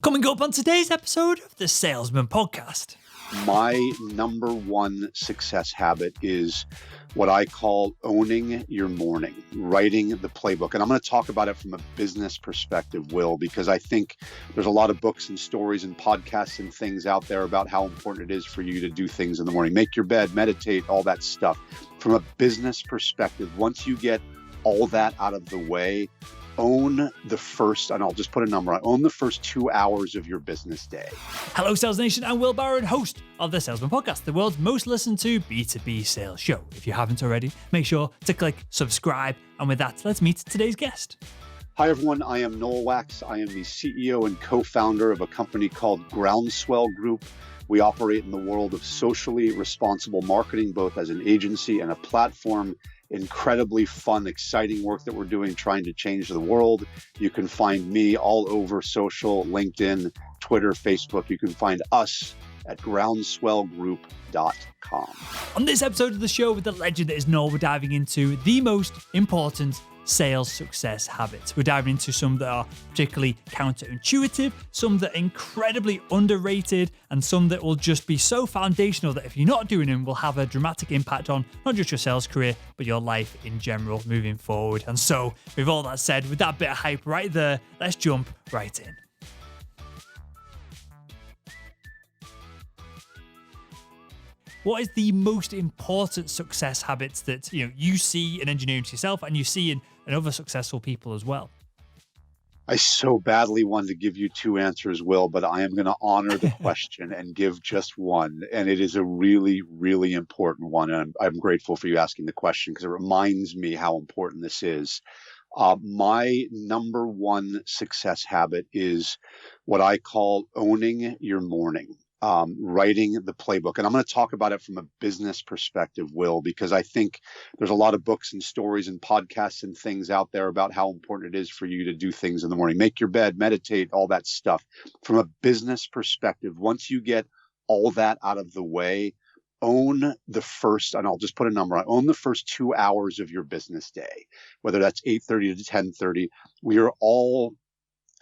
Coming up on today's episode of the Salesman podcast. My number one success habit is what I call owning your morning, writing the playbook. And I'm going to talk about it from a business perspective, Will, because I think there's a lot of books and stories and podcasts and things out there about how important it is for you to do things in the morning, make your bed, meditate, all that stuff. From a business perspective, once you get all that out of the way, own the first, and I'll just put a number on, own the first 2 hours of your business day. Hello, Sales Nation. I'm Will Barron, host of the Salesman podcast, the world's most listened to B2B sales show. If you haven't already, make sure to click subscribe. And with that, let's meet today's guest. Hi, everyone. I am Noel Wax. I am the CEO and co-founder of a company called GroundSwell Group. We operate in the world of socially responsible marketing, both as an agency and a platform. Incredibly fun, exciting work that we're doing, trying to change the world. You can find me all over social, LinkedIn, Twitter, Facebook. You can find us at GroundSwellGroup.com. On this episode of the show with the legend that is Noel, we're diving into the most important sales success habits. We're diving into some that are particularly counterintuitive, some that are incredibly underrated, and some that will just be so foundational that if you're not doing them, will have a dramatic impact on not just your sales career, but your life in general moving forward. And so, with all that said, with that bit of hype right there, let's jump right in. What is the most important success habits that you see in engineering to yourself and you see in other successful people as well? I so badly wanted to give you two answers, Will, but I am going to honor the question and give just one. And it is a really, really important one. And I'm grateful for you asking the question because it reminds me how important this is. My number one success habit is what I call owning your morning. Writing the playbook. And I'm going to talk about it from a business perspective, Will, because I think there's a lot of books and stories and podcasts and things out there about how important it is for you to do things in the morning, make your bed, meditate, all that stuff. From a business perspective, once you get all that out of the way, own the first, and I'll just put a number on, own the first 2 hours of your business day, whether that's 8:30 to 10:30. We are all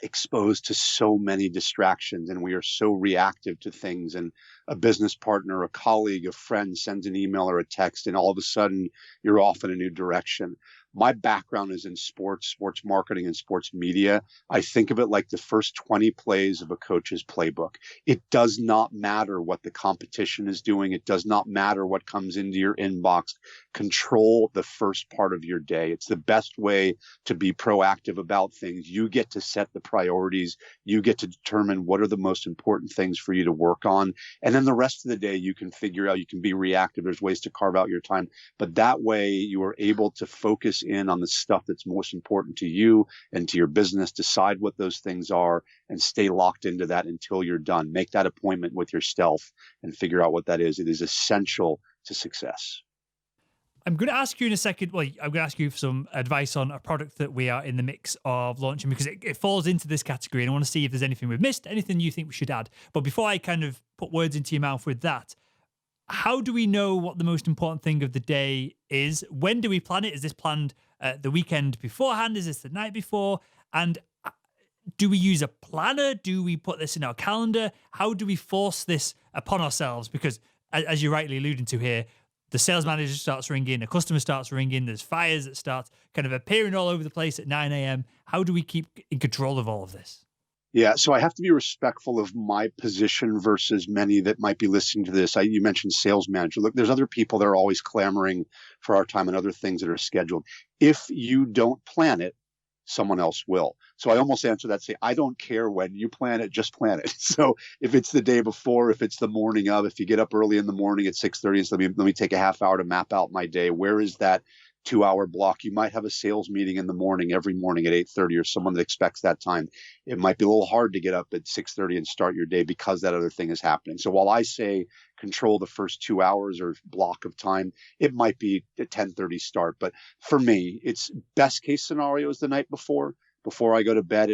exposed to so many distractions and we are so reactive to things, and a business partner, a colleague, a friend sends an email or a text and all of a sudden you're off in a new direction. My background is in sports marketing and sports media. I think of it like the first 20 plays of a coach's playbook. It does not matter what the competition is doing. It does not matter what comes into your inbox. Control the first part of your day. It's the best way to be proactive about things. You get to set the priorities. You get to determine what are the most important things for you to work on. And then the rest of the day, you can figure out, you can be reactive. There's ways to carve out your time. But that way, you are able to focus in on the stuff that's most important to you and to your business, decide what those things are, and stay locked into that until you're done. Make that appointment with yourself and figure out what that is. It is essential to success. I'm going to ask you in a second, I'm going to ask you for some advice on a product that we are in the mix of launching because it falls into this category, and I want to see if there's anything we've missed, anything you think we should add. But before I kind of put words into your mouth with that, how do we know what the most important thing of the day is? When do we plan it? Is this planned the weekend beforehand? Is this the night before? And do we use a planner? Do we put this in our calendar? How do we force this upon ourselves? Because as you're rightly alluding to here, the sales manager starts ringing, a customer starts ringing, there's fires that start kind of appearing all over the place at 9 a.m. How do we keep in control of all of this? Yeah, so I have to be respectful of my position versus many that might be listening to this. You mentioned sales manager. Look, there's other people that are always clamoring for our time and other things that are scheduled. If you don't plan it, someone else will. So I almost answer that, say, I don't care when you plan it, just plan it. So if it's the day before, if it's the morning of, if you get up early in the morning at 6:30 and so let me take a half hour to map out my day, where is that 2 hour block? You might have a sales meeting in the morning, every morning at 8:30, or someone that expects that time. It might be a little hard to get up at 6:30 and start your day because that other thing is happening. So while I say control the first 2 hours or block of time, it might be a 10:30 start. But for me, it's best case scenario is the night before. Before I go to bed,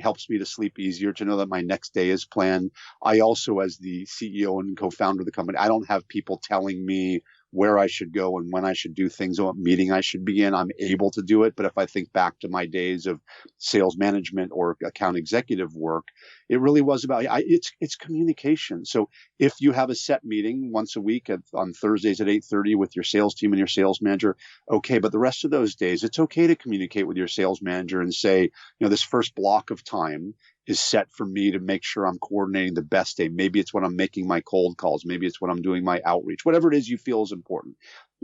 helps me to sleep easier, to know that my next day is planned. I also, as the CEO and co-founder of the company, I don't have people telling me where I should go and when I should do things, what meeting I should be in. I'm able to do it. But if I think back to my days of sales management or account executive work, it really was about it's communication. So if you have a set meeting once a week on Thursdays at 8:30 with your sales team and your sales manager, okay. But the rest of those days, it's okay to communicate with your sales manager and say, this first block of time is set for me to make sure I'm coordinating the best day. Maybe it's when I'm making my cold calls. Maybe it's when I'm doing my outreach, whatever it is you feel is important.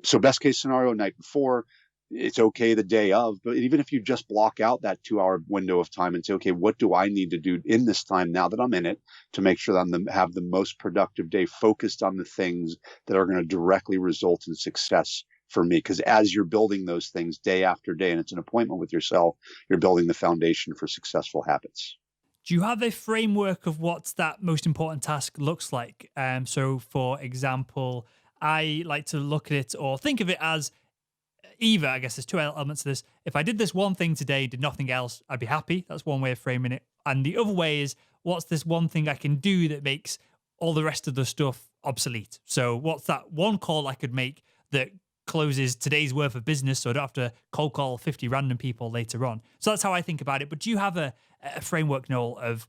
So best case scenario, night before, it's okay the day of, but even if you just block out that 2-hour window of time and say, okay, what do I need to do in this time now that I'm in it to make sure that I have the most productive day focused on the things that are going to directly result in success for me? Because as you're building those things day after day, and it's an appointment with yourself, you're building the foundation for successful habits. Do you have a framework of what that most important task looks like? So, for example, I like to look at it or think of it as either, I guess there's two elements to this. If I did this one thing today, did nothing else, I'd be happy. That's one way of framing it. And the other way is, what's this one thing I can do that makes all the rest of the stuff obsolete? So, what's that one call I could make that closes today's worth of business so I don't have to cold call 50 random people later on? So that's how I think about it. But do you have a framework, Noel, of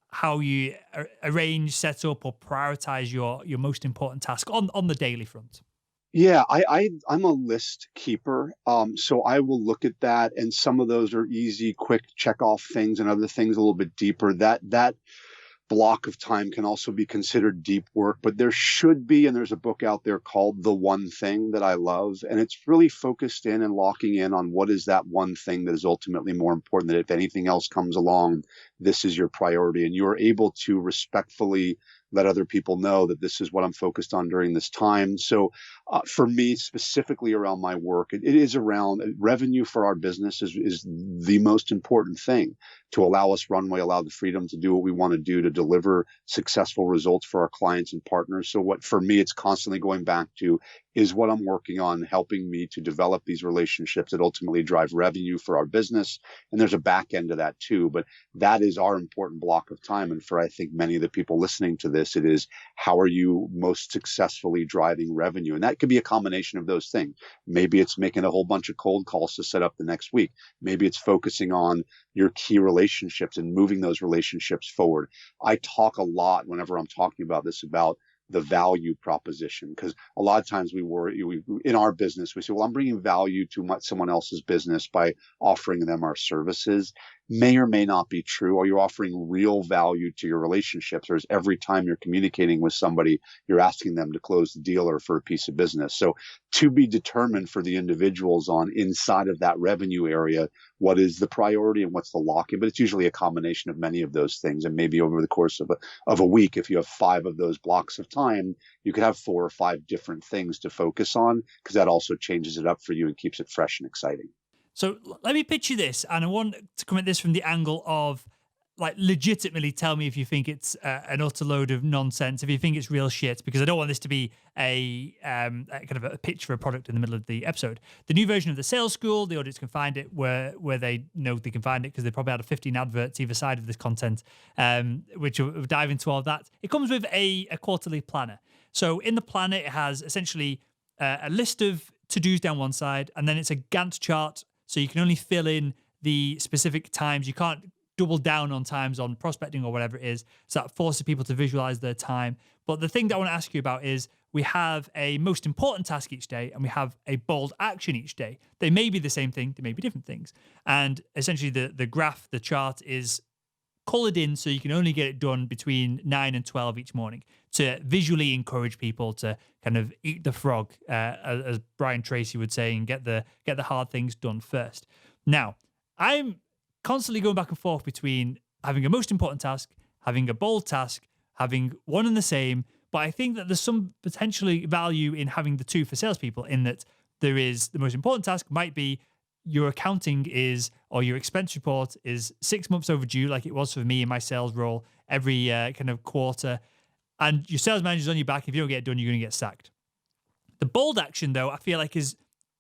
how you arrange, set up, or prioritize your most important task on the daily front? Yeah, I'm a list keeper. So I will look at that, and some of those are easy, quick check off things, and other things a little bit deeper. That block of time can also be considered deep work, but there should be, and there's a book out there called The One Thing that I love, and it's really focused in and locking in on what is that one thing that is ultimately more important, that if anything else comes along, this is your priority, and you're able to respectfully let other people know that this is what I'm focused on during this time. So for me, specifically around my work, it is around revenue for our business is the most important thing to allow us runway, allow the freedom to do what we want to do to deliver successful results for our clients and partners. So what for me, it's constantly going back to is what I'm working on helping me to develop these relationships that ultimately drive revenue for our business. And there's a back end to that too, but that is our important block of time. And for, I think, many of the people listening to this, it is how are you most successfully driving revenue? And that could be a combination of those things. Maybe it's making a whole bunch of cold calls to set up the next week. Maybe it's focusing on your key relationships and moving those relationships forward. I talk a lot whenever I'm talking about this about the value proposition, because a lot of times we in our business, we say, well, I'm bringing value to someone else's business by offering them our services. May or may not be true. Are you offering real value to your relationships? Or is every time you're communicating with somebody, you're asking them to close the deal or for a piece of business? So to be determined for the individuals on inside of that revenue area, what is the priority and what's the lock-in? But it's usually a combination of many of those things. And maybe over the course of a week, if you have 5 of those blocks of time, you could have 4 or 5 different things to focus on, because that also changes it up for you and keeps it fresh and exciting. So let me pitch you this, and I want to come at this from the angle of, like, legitimately tell me if you think it's an utter load of nonsense, if you think it's real shit, because I don't want this to be a kind of a pitch for a product in the middle of the episode. The new version of the Sales School, the audience can find it where they know they can find it, because they probably had 15 adverts either side of this content, which will dive into all of that. It comes with a quarterly planner. So in the planner, it has essentially a list of to-dos down one side, and then it's a Gantt chart. So you can only fill in the specific times. You can't double down on times on prospecting or whatever it is. So that forces people to visualize their time. But the thing that I want to ask you about is we have a most important task each day and we have a bold action each day. They may be the same thing. They may be different things. And essentially the graph, the chart is colored in so you can only get it done between 9 and 12 each morning to visually encourage people to kind of eat the frog, as Brian Tracy would say, and get the hard things done first. Now, I'm constantly going back and forth between having a most important task, having a bold task, having one and the same, but I think that there's some potentially value in having the two for salespeople, in that there is the most important task might be your accounting is, or your expense report is 6 months overdue, like it was for me in my sales role every kind of quarter. And your sales manager's on your back. If you don't get it done, you're going to get sacked. The bold action, though, I feel like is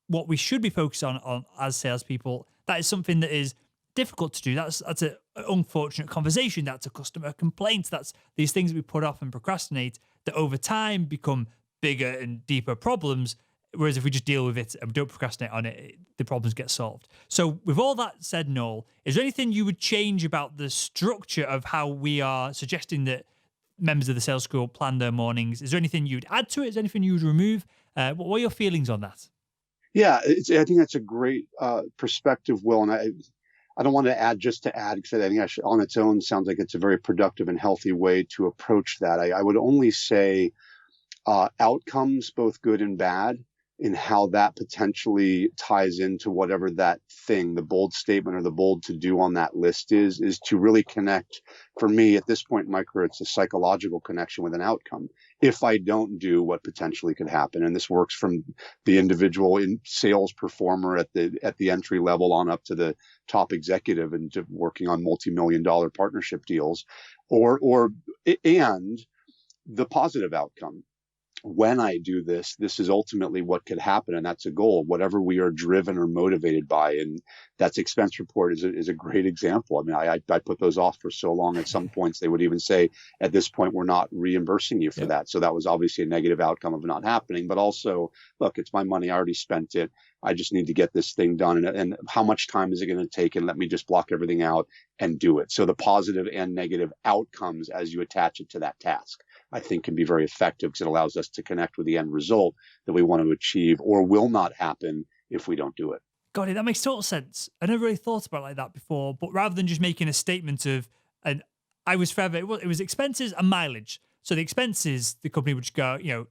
what we should be focused on as salespeople. That is something that is difficult to do. That's an unfortunate conversation. That's a customer complaint. That's these things that we put off and procrastinate that over time become bigger and deeper problems. Whereas if we just deal with it and don't procrastinate on it, the problems get solved. So with all that said, Noel, is there anything you would change about the structure of how we are suggesting that members of the sales school plan their mornings? Is there anything you'd add to it? Is there anything you would remove? What are your feelings on that? Yeah, I think that's a great perspective, Will. And I don't want to add just to add, because I think on its own sounds like it's a very productive and healthy way to approach that. I would only say outcomes, both good and bad, in how that potentially ties into whatever that thing, the bold statement or the bold to do on that list is to really connect. For me, at this point in my career, it's a psychological connection with an outcome. If I don't do what potentially could happen, and this works from the individual in sales performer at the entry level on up to the top executive and to working on multi-million-dollar partnership deals, and the positive outcome. When I do this, this is ultimately what could happen, and that's a goal, whatever we are driven or motivated by. And that's expense report is a great example. I mean, I put those off for so long. At some points, they would even say, at this point, we're not reimbursing you for that. So that was obviously a negative outcome of not happening. But also, look, it's my money. I already spent it. I just need to get this thing done. And how much time is it going to take? And let me just block everything out and do it. So the positive and negative outcomes as you attach it to that task, I think, can be very effective, because it allows us to connect with the end result that we want to achieve or will not happen if we don't do it. Got it. That makes total sense. I never really thought about it like that before. But rather than just making a statement of, and I was forever, it was expenses and mileage. So the expenses, the company would just go,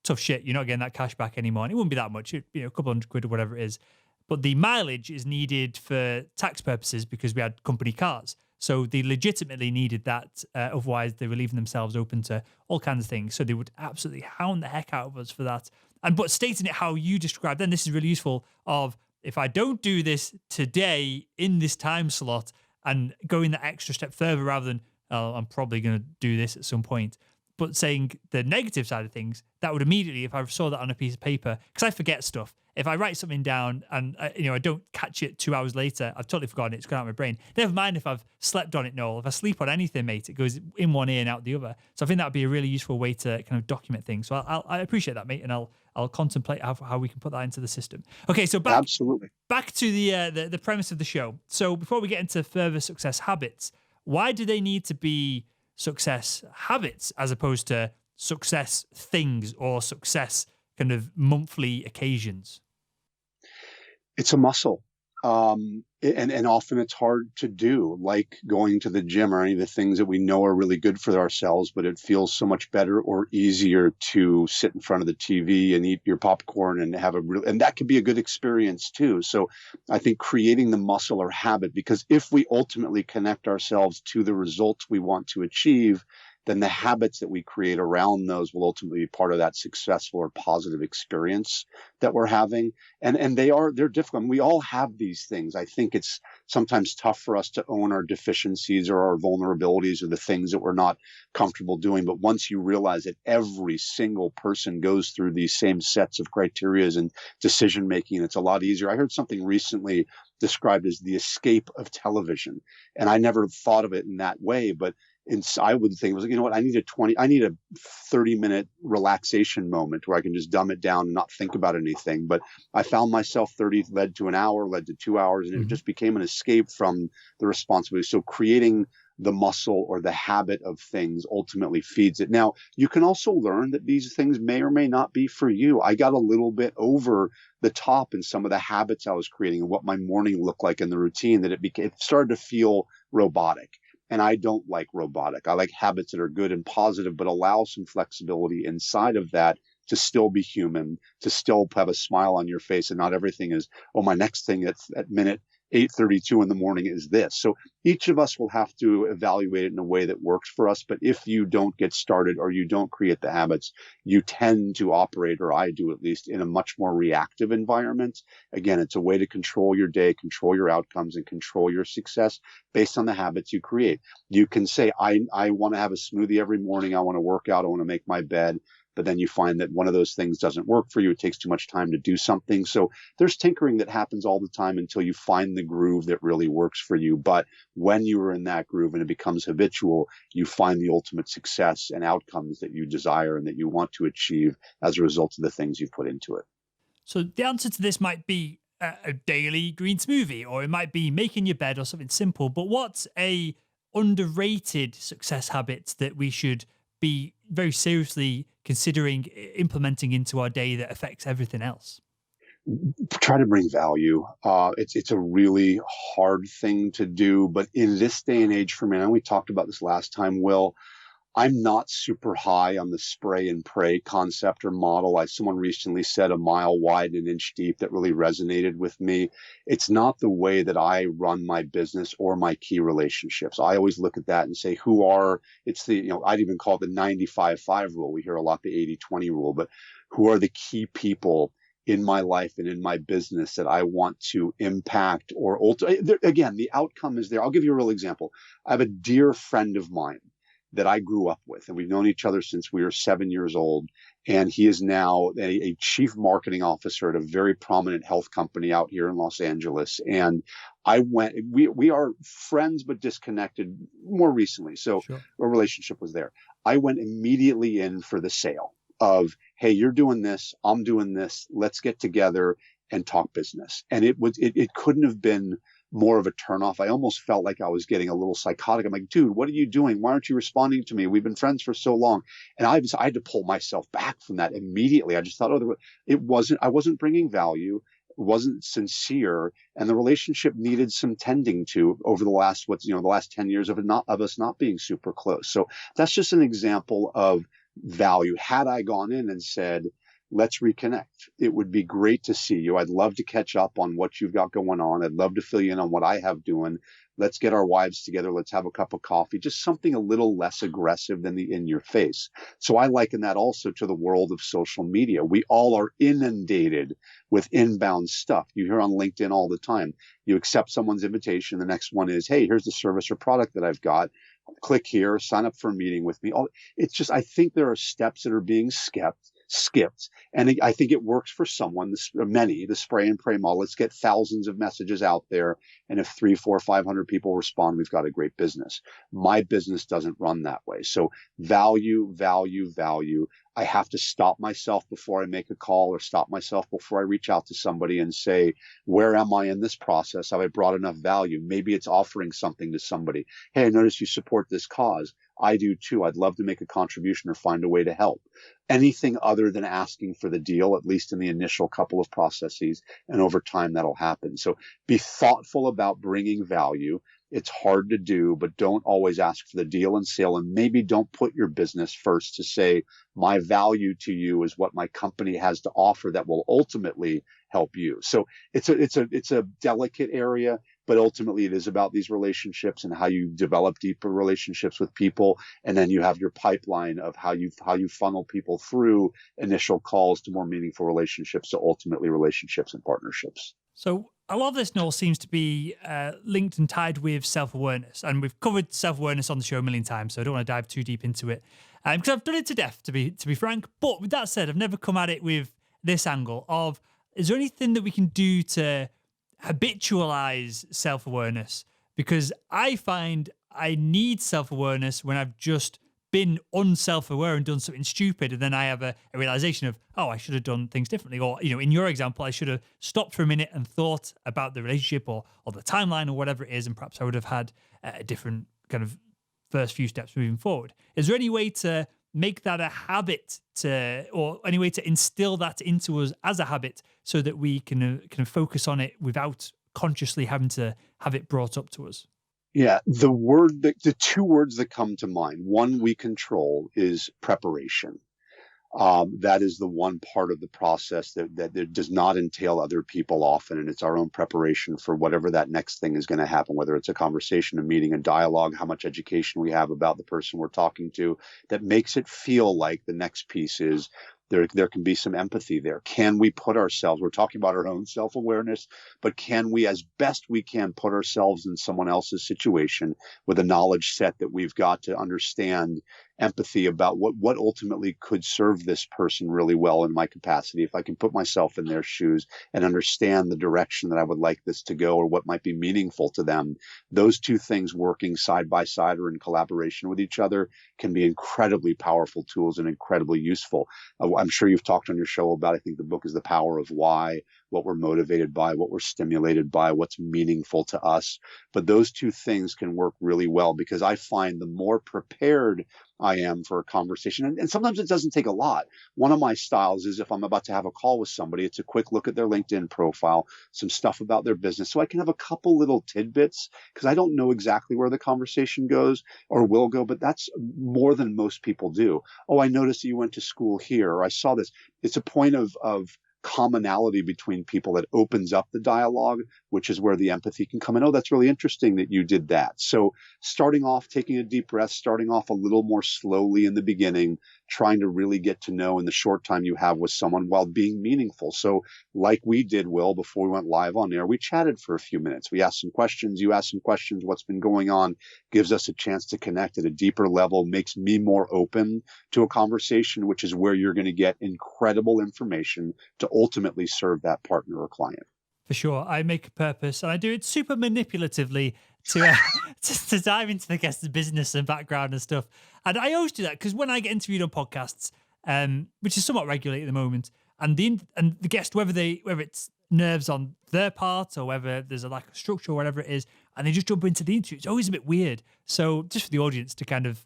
tough shit, you're not getting that cash back anymore. And it wouldn't be that much, a couple $100 or whatever it is. But the mileage is needed for tax purposes because we had company cars. So they legitimately needed that. Otherwise, they were leaving themselves open to all kinds of things. So they would absolutely hound the heck out of us for that. But stating it how you described, then this is really useful of, if I don't do this today in this time slot, and going the extra step further rather than, I'm probably going to do this at some point. But saying the negative side of things, that would immediately, if I saw that on a piece of paper, because I forget stuff. If I write something down and I don't catch it 2 hours later, I've totally forgotten it. It's gone out of my brain. Never mind if I've slept on it, Noel. If I sleep on anything, mate, it goes in one ear and out the other. So I think that would be a really useful way to kind of document things. So I appreciate that, mate, and I'll contemplate how we can put that into the system. Okay, so back to the premise of the show. So before we get into further success habits, why do they need to be success habits as opposed to success things or success kind of monthly occasions? It's a muscle. And often it's hard to do, like going to the gym or any of the things that we know are really good for ourselves, but it feels so much better or easier to sit in front of the TV and eat your popcorn and have and that could be a good experience too. So I think creating the muscle or habit, because if we ultimately connect ourselves to the results we want to achieve, then the habits that we create around those will ultimately be part of that successful or positive experience that we're having. And they're difficult. We all have these things. I think it's sometimes tough for us to own our deficiencies or our vulnerabilities or the things that we're not comfortable doing. But once you realize that every single person goes through these same sets of criteria and decision making, it's a lot easier. I heard something recently described as the escape of television. And I never thought of it in that way, but I would think, you know what, I need a 30-minute relaxation moment where I can just dumb it down and not think about anything. But I found myself 30 led to an hour, led to 2 hours, and it just became an escape from the responsibility. So creating the muscle or the habit of things ultimately feeds it. Now, you can also learn that these things may or may not be for you. I got a little bit over the top in some of the habits I was creating and what my morning looked like in the routine, that it started to feel robotic. And I don't like robotic. I like habits that are good and positive, but allow some flexibility inside of that to still be human, to still have a smile on your face, and not everything is, my next thing at minute 8:32 in the morning is this. So each of us will have to evaluate it in a way that works for us. But if you don't get started or you don't create the habits, you tend to operate, or I do at least, in a much more reactive environment. Again, it's a way to control your day, control your outcomes, and control your success based on the habits you create. You can say, I want to have a smoothie every morning. I want to work out. I want to make my bed. but then you find that one of those things doesn't work for you. It takes too much time to do something. So there's tinkering that happens all the time until you find the groove that really works for you. But when you are in that groove and it becomes habitual, you find the ultimate success and outcomes that you desire and that you want to achieve as a result of the things you've put into it. So the answer to this might be a daily green smoothie, or it might be making your bed or something simple. But what's a underrated success habit that we should be very seriously considering implementing into our day that affects everything else? Try to bring value. It's a really hard thing to do, but in this day and age for me, and we talked about this last time, Will, I'm not super high on the spray and pray concept or model. Someone recently said a mile wide and an inch deep that really resonated with me. It's not the way that I run my business or my key relationships. I always look at that and say, it's the, I'd even call it the 95-5 rule. We hear a lot the 80-20 rule, but who are the key people in my life and in my business that I want to impact or again, the outcome is there. I'll give you a real example. I have a dear friend of mine that I grew up with, and we've known each other since we were 7 years old. And he is now a chief marketing officer at a very prominent health company out here in Los Angeles. And we are friends, but disconnected more recently. So sure. A relationship was there. I went immediately in for the sale of, hey, you're doing this, I'm doing this, let's get together and talk business. And it couldn't have been more of a turnoff. I almost felt like I was getting a little psychotic. I'm like, dude, what are you doing? Why aren't you responding to me? We've been friends for so long. And I had to pull myself back from that immediately. I just thought, I wasn't bringing value. It wasn't sincere. And the relationship needed some tending to over the last 10 years of us not being super close. So that's just an example of value. Had I gone in and said, let's reconnect, it would be great to see you. I'd love to catch up on what you've got going on. I'd love to fill you in on what I have doing. Let's get our wives together. Let's have a cup of coffee. Just something a little less aggressive than the in your face. So I liken that also to the world of social media. We all are inundated with inbound stuff. You hear on LinkedIn all the time. You accept someone's invitation. The next one is, hey, here's the service or product that I've got. Click here, sign up for a meeting with me. It's just, I think there are steps that are being skipped. And I think it works for someone, the spray and pray model. Let's get thousands of messages out there. And if 300, 400, 500 people respond, we've got a great business. My business doesn't run that way. So value. I have to stop myself before I make a call or stop myself before I reach out to somebody and say, where am I in this process? Have I brought enough value? Maybe it's offering something to somebody. Hey, I noticed you support this cause. I do too. I'd love to make a contribution or find a way to help. Anything other than asking for the deal, at least in the initial couple of processes, and over time that'll happen. So be thoughtful about bringing value. It's hard to do, but don't always ask for the deal and sale, and maybe don't put your business first to say, my value to you is what my company has to offer that will ultimately help you. So it's a delicate area, but ultimately it is about these relationships and how you develop deeper relationships with people. And then you have your pipeline of how you funnel people through initial calls to more meaningful relationships, to ultimately relationships and partnerships. So a lot of this, Noel, seems to be linked and tied with self-awareness. And we've covered self-awareness on the show a million times, so I don't want to dive too deep into it. Because I've done it to death, to be frank. But with that said, I've never come at it with this angle of, is there anything that we can do to habitualize self-awareness? Because I find I need self-awareness when I've just been unself-aware and done something stupid, and then I have a realization of, oh, I should have done things differently. Or, in your example, I should have stopped for a minute and thought about the relationship or the timeline or whatever it is, and perhaps I would have had a different kind of first few steps moving forward. Is there any way to make that a habit, or any way to instill that into us as a habit so that we can focus on it without consciously having to have it brought up to us? Yeah, the two words that come to mind, one we control, is preparation. That is the one part of the process that does not entail other people often, and it's our own preparation for whatever that next thing is going to happen, whether it's a conversation, a meeting, a dialogue, how much education we have about the person we're talking to, that makes it feel like the next piece is there can be some empathy there. Can we put ourselves, we're talking about our own self-awareness, but can we, as best we can, put ourselves in someone else's situation with a knowledge set that we've got to understand empathy about what ultimately could serve this person really well in my capacity. If I can put myself in their shoes and understand the direction that I would like this to go or what might be meaningful to them, those two things working side by side or in collaboration with each other can be incredibly powerful tools and incredibly useful. I'm sure you've talked on your show about, I think the book is The Power of Why, what we're motivated by, what we're stimulated by, what's meaningful to us. But those two things can work really well because I find the more prepared I am for a conversation, and sometimes it doesn't take a lot. One of my styles is if I'm about to have a call with somebody, it's a quick look at their LinkedIn profile, some stuff about their business, so I can have a couple little tidbits because I don't know exactly where the conversation goes or will go, but that's more than most people do. Oh, I noticed that you went to school here, or I saw this. It's a point of commonality between people that opens up the dialogue, which is where the empathy can come in. Oh, that's really interesting that you did that. So starting off, taking a deep breath, starting off a little more slowly in the beginning, trying to really get to know in the short time you have with someone while being meaningful. So like we did, Will, before we went live on air, we chatted for a few minutes. We asked some questions. You asked some questions. What's been going on gives us a chance to connect at a deeper level, makes me more open to a conversation, which is where you're going to get incredible information to ultimately serve that partner or client. For sure. I make a purpose, and I do it super manipulatively to to dive into the guest's business and background and stuff. And I always do that because when I get interviewed on podcasts, which is somewhat regular at the moment, and the guest, whether it's nerves on their part or whether there's a lack of structure or whatever it is, and they just jump into the interview, it's always a bit weird. So just for the audience to kind of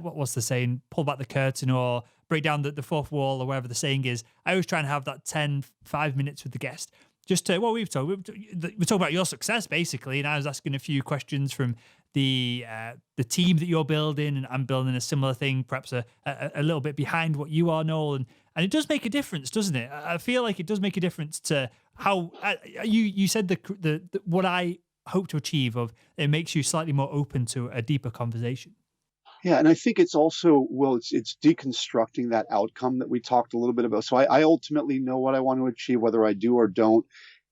what's the saying? Pull back the curtain or break down the fourth wall or whatever the saying is. I always try and have that 5 minutes with the guest. Just to, we're talking about your success basically, and I was asking a few questions from the team that you're building, and I'm building a similar thing, perhaps a little bit behind what you are, Noel, and it does make a difference, doesn't it? I feel like it does make a difference to how you said the what I hope to achieve of it makes you slightly more open to a deeper conversation. Yeah, and I think it's also, well, it's deconstructing that outcome that we talked a little bit about. So I ultimately know what I want to achieve, whether I do or don't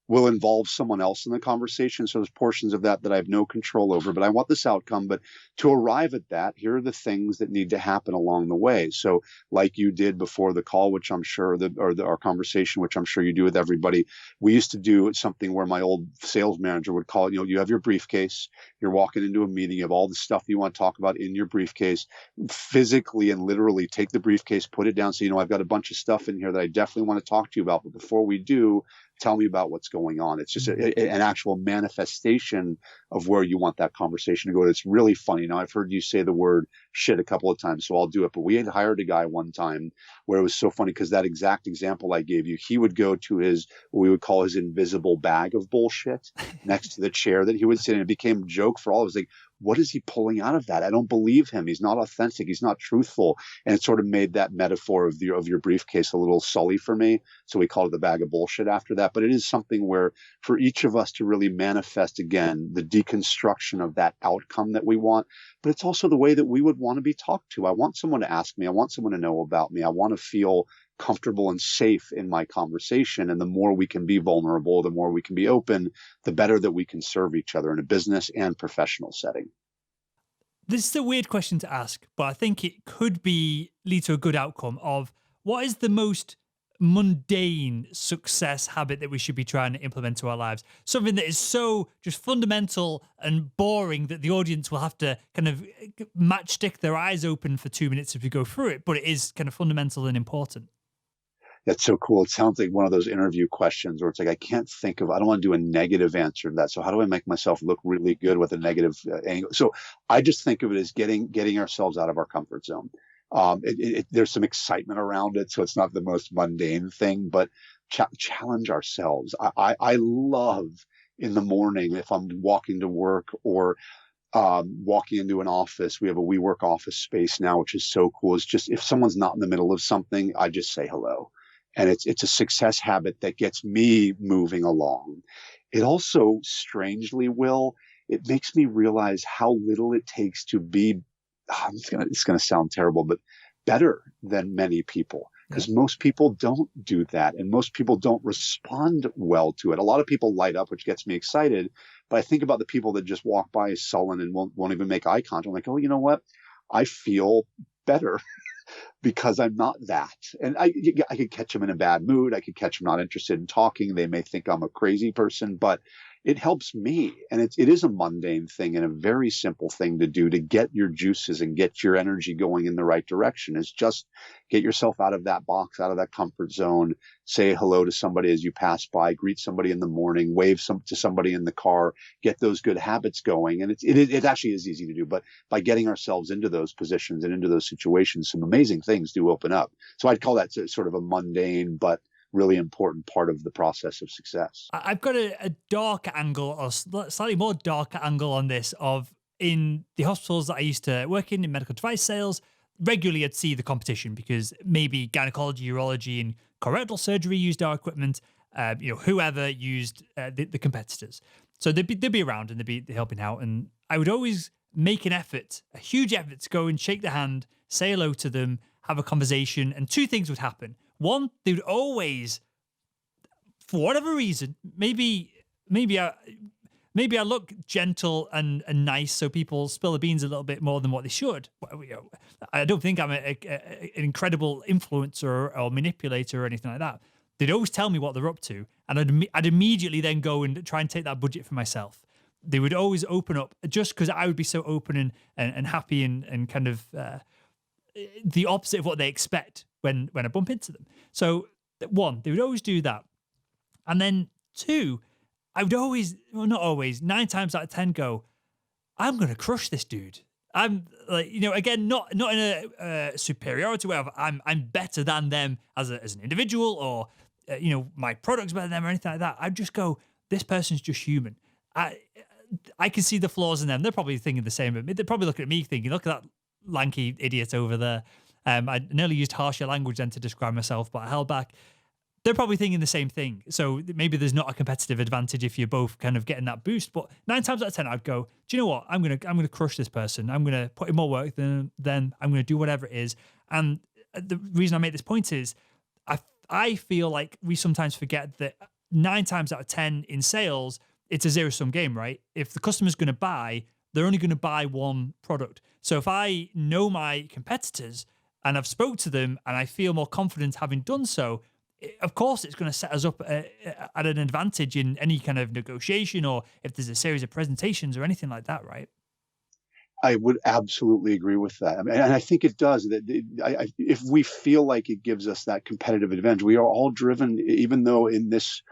will involve someone else in the conversation. So there's portions of that I have no control over, but I want this outcome. But to arrive at that, here are the things that need to happen along the way. So like you did before the call, which I'm sure our conversation, which I'm sure you do with everybody, we used to do something where my old sales manager would call it, you have your briefcase, you're walking into a meeting, you have all the stuff you want to talk about in your briefcase, physically and literally take the briefcase, put it down. So, I've got a bunch of stuff in here that I definitely want to talk to you about. But before we do, tell me about what's going on. It's just an actual manifestation of where you want that conversation to go. It's really funny. Now, I've heard you say the word shit a couple of times, so I'll do it. But we had hired a guy one time where it was so funny because that exact example I gave you, he would go to what we would call his invisible bag of bullshit next to the chair that he would sit in. It became a joke for all of us. Like, what is he pulling out of that? I don't believe him. He's not authentic. He's not truthful. And it sort of made that metaphor of your briefcase a little sully for me. So we called it the bag of bullshit after that. But it is something where for each of us to really manifest, again, the deconstruction of that outcome that we want. But it's also the way that we would want to be talked to. I want someone to ask me. I want someone to know about me. I want to feel comfortable and safe in my conversation. And the more we can be vulnerable, the more we can be open, the better that we can serve each other in a business and professional setting. This is a weird question to ask, but I think it could lead to a good outcome of what is the most mundane success habit that we should be trying to implement to our lives? Something that is so just fundamental and boring that the audience will have to kind of matchstick their eyes open for 2 minutes if we go through it, but it is kind of fundamental and important. That's so cool. It sounds like one of those interview questions where it's like, I don't want to do a negative answer to that. So how do I make myself look really good with a negative angle? So I just think of it as getting ourselves out of our comfort zone. There's some excitement around it. So it's not the most mundane thing, but challenge ourselves. I love in the morning, if I'm walking to work or walking into an office, we have a WeWork office space now, which is so cool. It's just, if someone's not in the middle of something, I just say hello. And it's a success habit that gets me moving along. It also, strangely, it makes me realize how little it takes to be, it's going to sound terrible, but better than many people. Because most people don't do that. And most people don't respond well to it. A lot of people light up, which gets me excited. But I think about the people that just walk by sullen and won't even make eye contact. I'm like, oh, you know what? I feel better because I'm not that. And I could catch them in a bad mood. I could catch them not interested in talking. They may think I'm a crazy person, but it helps me. And it is a mundane thing and a very simple thing to do to get your juices and get your energy going in the right direction, is just get yourself out of that box, out of that comfort zone, say hello to somebody as you pass by, greet somebody in the morning, wave to somebody in the car, get those good habits going. And it actually is easy to do, but by getting ourselves into those positions and into those situations, some amazing things do open up. So I'd call that sort of a mundane, but really important part of the process of success. I've got a darker angle, or slightly more darker angle on this, of in the hospitals that I used to work in medical device sales. Regularly I'd see the competition because maybe gynecology, urology, and colorectal surgery used our equipment. Whoever used the competitors. So they'd be around and they'd be helping out. And I would always make an effort, a huge effort, to go and shake their hand, say hello to them, have a conversation. And two things would happen. One, they would always, for whatever reason, maybe I look gentle and nice, so people spill the beans a little bit more than what they should. I don't think I'm an incredible influencer or manipulator or anything like that. They'd always tell me what they're up to, and I'd immediately then go and try and take that budget for myself. They would always open up, just because I would be so open and happy and kind of the opposite of what they expect when I bump into them. So one, they would always do that. And then two, I would always, well, not always, 9 times out of 10 go, I'm going to crush this dude. I'm like, again, not in a superiority where I'm better than them as an individual, or, my product's better than them or anything like that. I'd just go, this person's just human. I can see the flaws in them. They're probably thinking the same. They're probably looking at me thinking, look at that lanky idiot over there. I nearly used harsher language then to describe myself, but I held back. They're probably thinking the same thing. So maybe there's not a competitive advantage if you're both kind of getting that boost. But 9 times out of 10, I'd go, do you know what? I'm gonna crush this person. I'm gonna put in more work than I'm gonna do whatever it is. And the reason I make this point is I feel like we sometimes forget that 9 times out of 10 in sales, it's a zero-sum game, right? If the customer's gonna buy, they're only gonna buy one product. So if I know my competitors and I've spoke to them and I feel more confident having done so, of course, it's going to set us up at an advantage in any kind of negotiation, or if there's a series of presentations or anything like that, right? I would absolutely agree with that. I mean, and I think it does. That if we feel like it gives us that competitive advantage, we are all driven, even though in this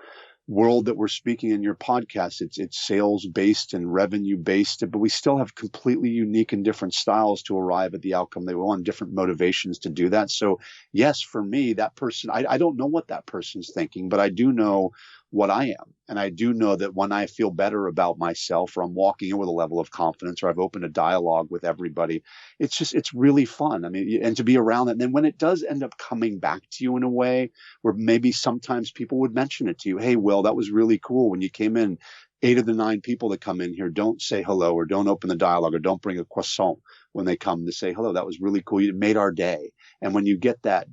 world that we're speaking in your podcast, it's sales based and revenue based, but we still have completely unique and different styles to arrive at the outcome they want, different motivations to do that. So yes, for me, that person, I don't know what that person's thinking, but I do know what I am. And I do know that when I feel better about myself, or I'm walking in with a level of confidence, or I've opened a dialogue with everybody, it's really fun. I mean, and to be around that. And then when it does end up coming back to you in a way where maybe sometimes people would mention it to you, hey, Will, that was really cool when you came in. 8 of the 9 people that come in here don't say hello, or don't open the dialogue, or don't bring a croissant when they come to say hello. That was really cool. You made our day. And when you get that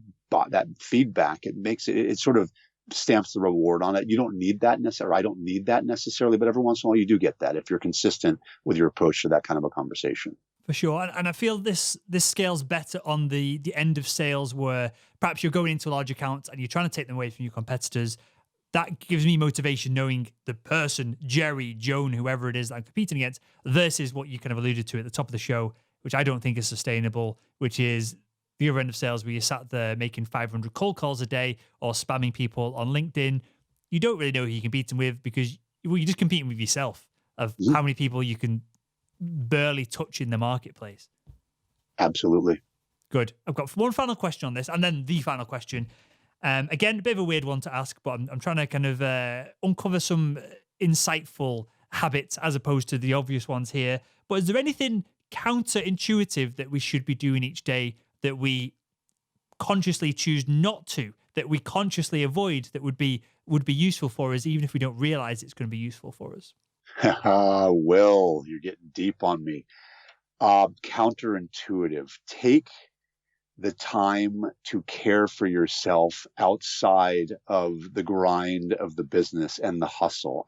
feedback, it makes it sort of stamps the reward on it. You don't need that necessarily. I don't need that necessarily, but every once in a while you do get that if you're consistent with your approach to that kind of a conversation. For sure. And I feel this scales better on the end of sales, where perhaps you're going into a large account and you're trying to take them away from your competitors. That gives me motivation knowing the person, Jerry, Joan, whoever it is that I'm competing against, versus what you kind of alluded to at the top of the show, which I don't think is sustainable, which is the other end of sales where you sat there making 500 cold calls a day or spamming people on LinkedIn. You don't really know who you're competing with, because you're just competing with yourself of how many people you can barely touch in the marketplace. Absolutely. Good. I've got one final question on this, and then the final question. Again, a bit of a weird one to ask, but I'm trying to kind of uncover some insightful habits as opposed to the obvious ones here. But is there anything counterintuitive that we should be doing each day that we consciously choose not to, that we consciously avoid, that would be useful for us, even if we don't realize it's going to be useful for us? Will, you're getting deep on me. Counterintuitive. Take the time to care for yourself outside of the grind of the business and the hustle.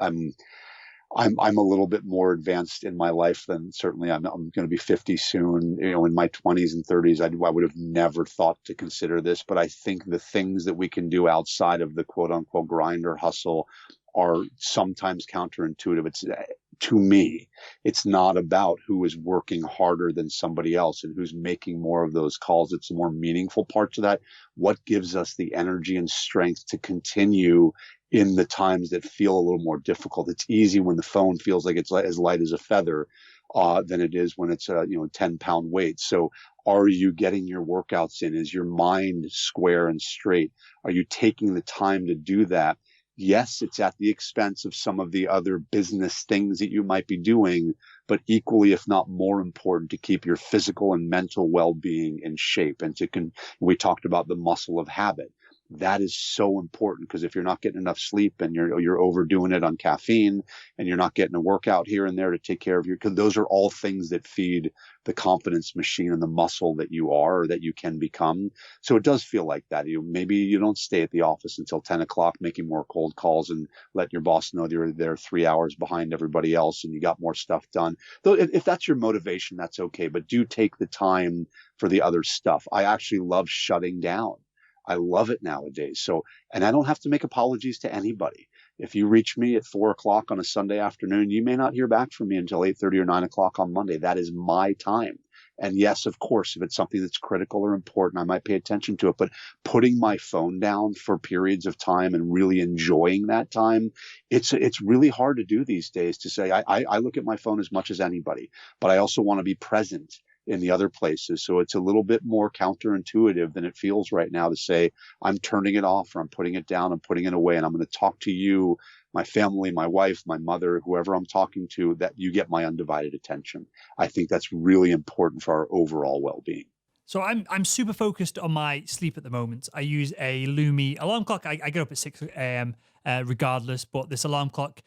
I'm a little bit more advanced in my life than certainly I'm going to be 50 soon. In my 20s and 30s, I would have never thought to consider this. But I think the things that we can do outside of the quote unquote grind or hustle are sometimes counterintuitive. To me, it's not about who is working harder than somebody else and who's making more of those calls. It's the more meaningful parts of that. What gives us the energy and strength to continue in the times that feel a little more difficult? It's easy when the phone feels like it's as light as a feather than it is when it's a 10-pound weight. So are you getting your workouts in? Is your mind square and straight? Are you taking the time to do that? Yes, it's at the expense of some of the other business things that you might be doing, but equally, if not more important, to keep your physical and mental well-being in shape. And we talked about the muscle of habit. That is so important, because if you're not getting enough sleep and you're overdoing it on caffeine and you're not getting a workout here and there to take care of because those are all things that feed the confidence machine and the muscle that you are or that you can become. So it does feel like that. Maybe you don't stay at the office until 10 o'clock making more cold calls and let your boss know you're there 3 hours behind everybody else and you got more stuff done. Though if that's your motivation, that's okay. But do take the time for the other stuff. I actually love shutting down. I love it nowadays. And I don't have to make apologies to anybody. If you reach me at 4 o'clock on a Sunday afternoon, you may not hear back from me until 8:30 or 9 o'clock on Monday. That is my time. And yes, of course, if it's something that's critical or important, I might pay attention to it. But putting my phone down for periods of time and really enjoying that time, it's really hard to do these days. To say I look at my phone as much as anybody, but I also want to be present in the other places. So it's a little bit more counterintuitive than it feels right now to say, I'm turning it off or I'm putting it down, I'm putting it away, and I'm going to talk to you, my family, my wife, my mother, whoever I'm talking to, that you get my undivided attention. I think that's really important for our overall well-being. So I'm super focused on my sleep at the moment. I use a Lumi alarm clock. I get up at 6 a.m. Regardless, but this alarm clock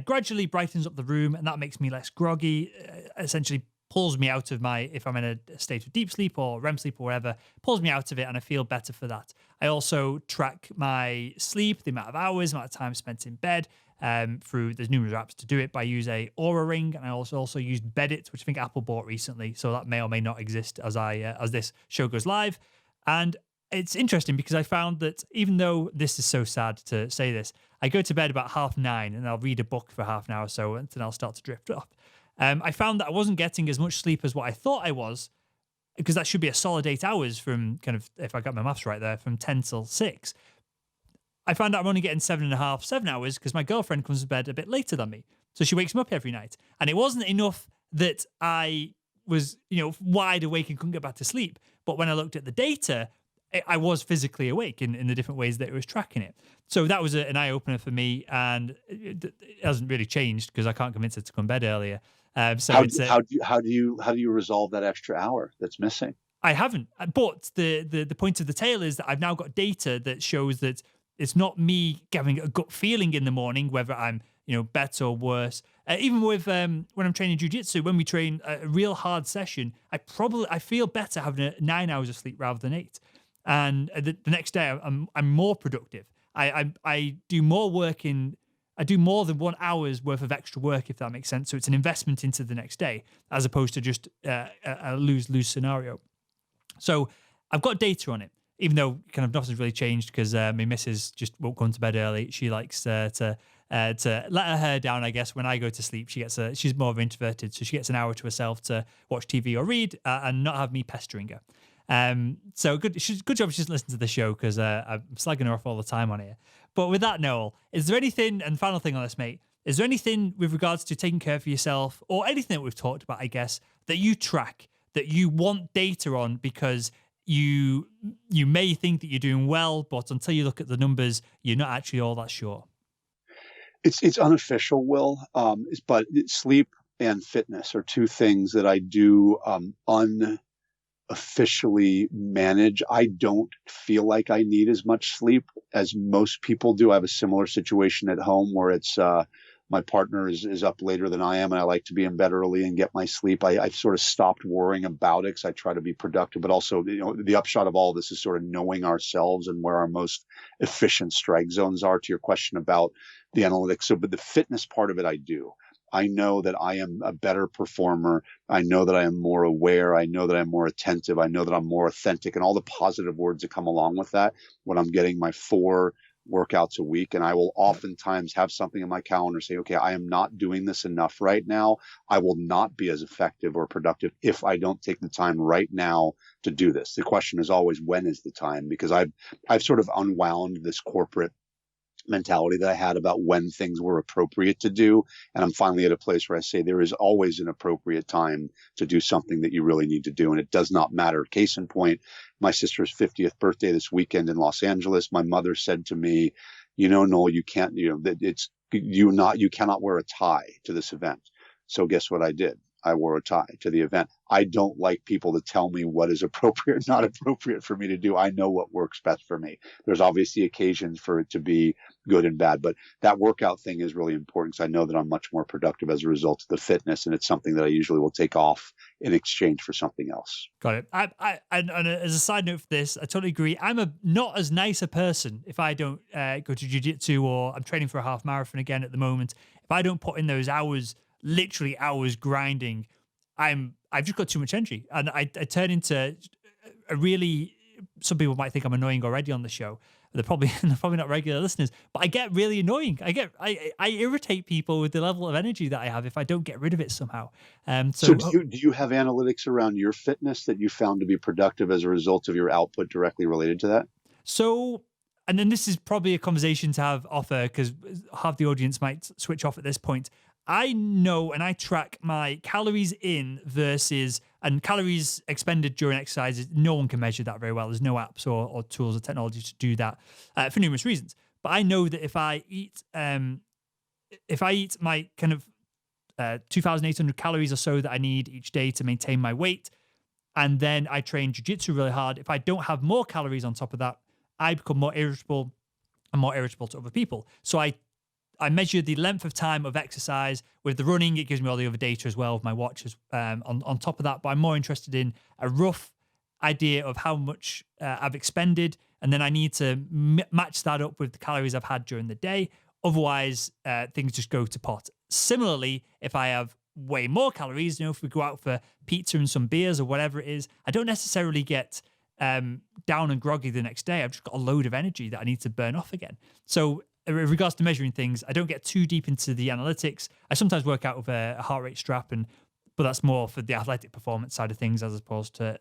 gradually brightens up the room, and that makes me less groggy, essentially pulls me out of if I'm in a state of deep sleep or REM sleep or whatever, pulls me out of it, and I feel better for that. I also track my sleep, the amount of hours, the amount of time spent in bed, there's numerous apps to do it, but I use a Aura Ring, and I also use Bedit, which I think Apple bought recently, so that may or may not exist as this show goes live. And it's interesting because I found that even though this is so sad to say this, I go to bed about 9:30 and I'll read a book for half an hour or so, and then I'll start to drift off. I found that I wasn't getting as much sleep as what I thought I was, because that should be a solid 8 hours from if I got my maths right there, from 10 till 6. I found out I'm only getting 7.5, 7 hours because my girlfriend comes to bed a bit later than me. So she wakes me up every night. And it wasn't enough that I was, wide awake and couldn't get back to sleep. But when I looked at the data, I was physically awake in the different ways that it was tracking it. So that was an eye-opener for me, and it hasn't really changed because I can't convince her to come to bed earlier. How do you resolve that extra hour that's missing? I haven't. But the point of the tale is that I've now got data that shows that it's not me having a gut feeling in the morning whether I'm better or worse. Even with when I'm training jiu-jitsu, when we train a real hard session, I feel better having 9 hours of sleep rather than 8. And the next day I'm more productive. I do more work I do more than 1 hour's worth of extra work, if that makes sense. So it's an investment into the next day as opposed to just a lose scenario. So I've got data on it, even though kind of nothing's really changed because my missus just won't come to bed early. She likes to let her hair down, I guess. When I go to sleep, she's more of an introverted, so she gets an hour to herself to watch TV or read and not have me pestering her. So good job she doesn't listen to the show because I'm slagging her off all the time on here. But with that, Noel, is there anything, and final thing on this, mate, is there anything with regards to taking care of yourself or anything that we've talked about, I guess, that you track, that you want data on because you may think that you're doing well, but until you look at the numbers, you're not actually all that sure? It's unofficial, Will, but sleep and fitness are two things that I do officially manage. I don't feel like I need as much sleep as most people do. I have a similar situation at home where it's my partner is up later than I am, and I like to be in bed early and get my sleep. I've sort of stopped worrying about it because I try to be productive, but also, the upshot of all this is sort of knowing ourselves and where our most efficient strike zones are, to your question about the analytics. But the fitness part of it, I do. I know that I am a better performer. I know that I am more aware. I know that I'm more attentive. I know that I'm more authentic, and all the positive words that come along with that when I'm getting my 4 workouts a week. And I will oftentimes have something in my calendar say, okay, I am not doing this enough right now. I will not be as effective or productive if I don't take the time right now to do this. The question is always, when is the time? Because I've sort of unwound this corporate mentality that I had about when things were appropriate to do. And I'm finally at a place where I say there is always an appropriate time to do something that you really need to do. And it does not matter. Case in point, my sister's 50th birthday this weekend in Los Angeles. My mother said to me, Noel, you can't, you cannot wear a tie to this event. So guess what I did? I wore a tie to the event. I don't like people to tell me what is appropriate, not appropriate for me to do. I know what works best for me. There's obviously occasions for it to be good and bad, but that workout thing is really important because I know that I'm much more productive as a result of the fitness, and it's something that I usually will take off in exchange for something else. Got it. And as a side note for this, I totally agree. I'm not as nice a person if I don't go to jiu-jitsu, or I'm training for a half marathon again at the moment. If I don't put in those hours, literally hours grinding, I've just got too much energy, and I turn into a really. Some people might think I'm annoying already on the show. They're probably not regular listeners, but I get really annoying. I irritate people with the level of energy that I have if I don't get rid of it somehow. So do you have analytics around your fitness that you found to be productive as a result of your output directly related to that? So, and then this is probably a conversation to have off air because half the audience might switch off at this point. I know and I track my calories in and calories expended during exercises. No one can measure that very well. There's no apps or tools or technology to do that for numerous reasons. But I know that if I eat my kind of 2,800 calories or so that I need each day to maintain my weight, and then I train jiu-jitsu really hard, if I don't have more calories on top of that, I become more irritable and more irritable to other people. So I measure the length of time of exercise. With the running, it gives me all the other data as well with my watches on top of that. But I'm more interested in a rough idea of how much I've expended. And then I need to match that up with the calories I've had during the day. Otherwise, things just go to pot. Similarly, if I have way more calories, if we go out for pizza and some beers or whatever it is, I don't necessarily get down and groggy the next day. I've just got a load of energy that I need to burn off again. So in regards to measuring things, I don't get too deep into the analytics. I sometimes work out with a heart rate strap, but that's more for the athletic performance side of things as opposed to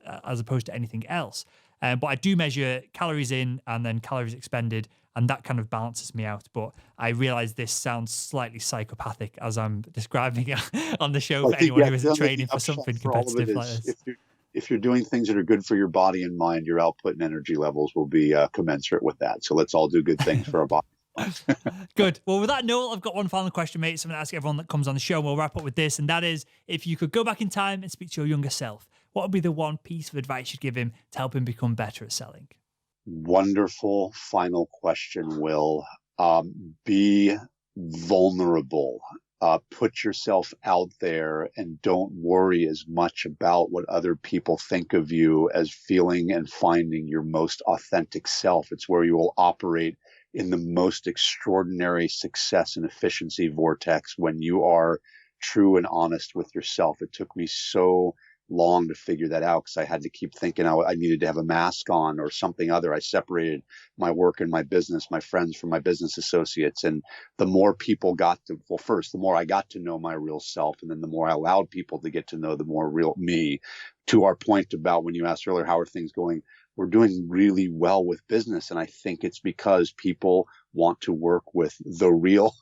anything else. But I do measure calories in and then calories expended, and that kind of balances me out. But I realize this sounds slightly psychopathic as I'm describing it on the show for anyone who isn't training for something competitive like this. If you're doing things that are good for your body and mind, your output and energy levels will be commensurate with that. So let's all do good things for our body. Good. Well, with that, Noel, I've got one final question, mate. So I'm going to ask everyone that comes on the show, and we'll wrap up with this. And that is, if you could go back in time and speak to your younger self, what would be the one piece of advice you'd give him to help him become better at selling? Wonderful final question, Will. Be vulnerable. Put yourself out there and don't worry as much about what other people think of you as feeling and finding your most authentic self. It's where you will operate in the most extraordinary success and efficiency vortex when you are true and honest with yourself. It took me so long to figure that out because I had to keep thinking I needed to have a mask on or something other. I separated my work and my business, my friends from my business associates. And the more people the more I got to know my real self. And then the more I allowed people to get to know the more real me. To our point about when you asked earlier, how are things going? We're doing really well with business. And I think it's because people want to work with the real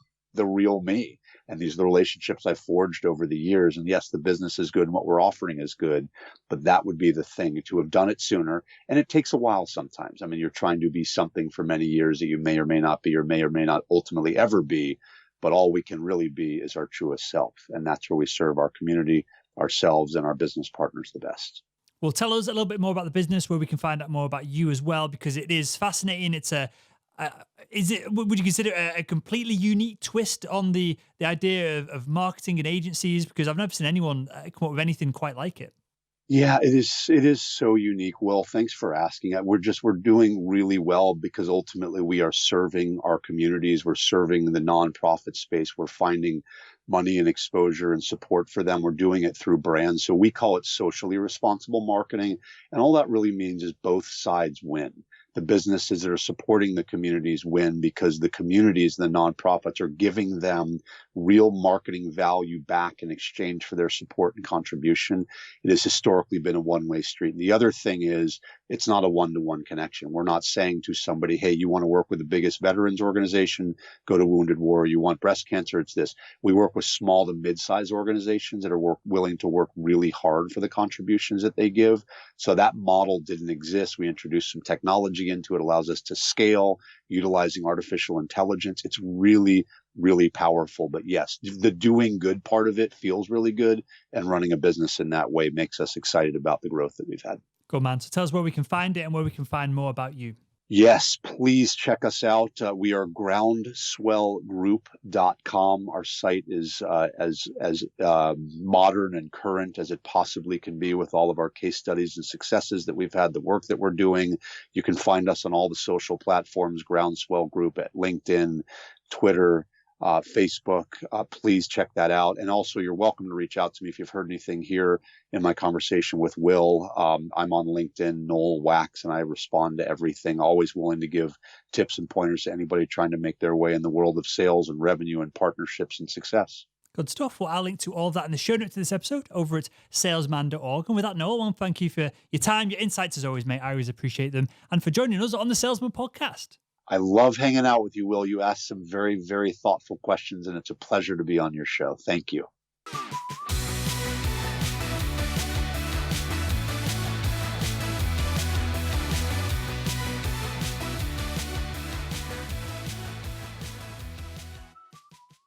me. And these are the relationships I've forged over the years. And yes, the business is good and what we're offering is good, but that would be the thing, to have done it sooner. And it takes a while sometimes. I mean, you're trying to be something for many years that you may or may not be, or may not ultimately ever be. But all we can really be is our truest self. And that's where we serve our community, ourselves, and our business partners the best. Well, tell us a little bit more about the business, where we can find out more about you as well, because it is fascinating. It's would you consider a completely unique twist on the idea of marketing and agencies? Because I've never seen anyone come up with anything quite like it. Yeah, it is so unique. Will, thanks for asking. We're doing really well because ultimately we are serving our communities. We're serving the nonprofit space. We're finding money and exposure and support for them. We're doing it through brands. So we call it socially responsible marketing. And all that really means is both sides win. The businesses that are supporting the communities win because the communities, the nonprofits, are giving them real marketing value back in exchange for their support and contribution. It has historically been a one-way street. And the other thing is it's not a one-to-one connection. We're not saying to somebody, hey, you want to work with the biggest veterans organization, go to Wounded Warrior. You want breast cancer, it's this. We work with small to mid-sized organizations that are willing to work really hard for the contributions that they give. So that model didn't exist. We introduced some technology into it, allows us to scale utilizing artificial intelligence. It's really, really powerful. But yes, the doing good part of it feels really good. And running a business in that way makes us excited about the growth that we've had. Good man. So tell us where we can find it and where we can find more about you. Yes, please check us out. We are GroundSwellGroup.com. Our site is as modern and current as it possibly can be with all of our case studies and successes that we've had, the work that we're doing. You can find us on all the social platforms, GroundSwell Group at LinkedIn, Twitter, Facebook. Please check that out. And also, you're welcome to reach out to me if you've heard anything here in my conversation with Will. I'm on LinkedIn, Noel Wax, and I respond to everything. Always willing to give tips and pointers to anybody trying to make their way in the world of sales and revenue and partnerships and success. Good stuff. Well, I'll link to all of that in the show notes to this episode over at salesman.org. And with that, Noel, I want to thank you for your time, your insights as always, mate. I always appreciate them. And for joining us on the Salesman podcast. I love hanging out with you, Will. You asked some very, very thoughtful questions, and it's a pleasure to be on your show. Thank you.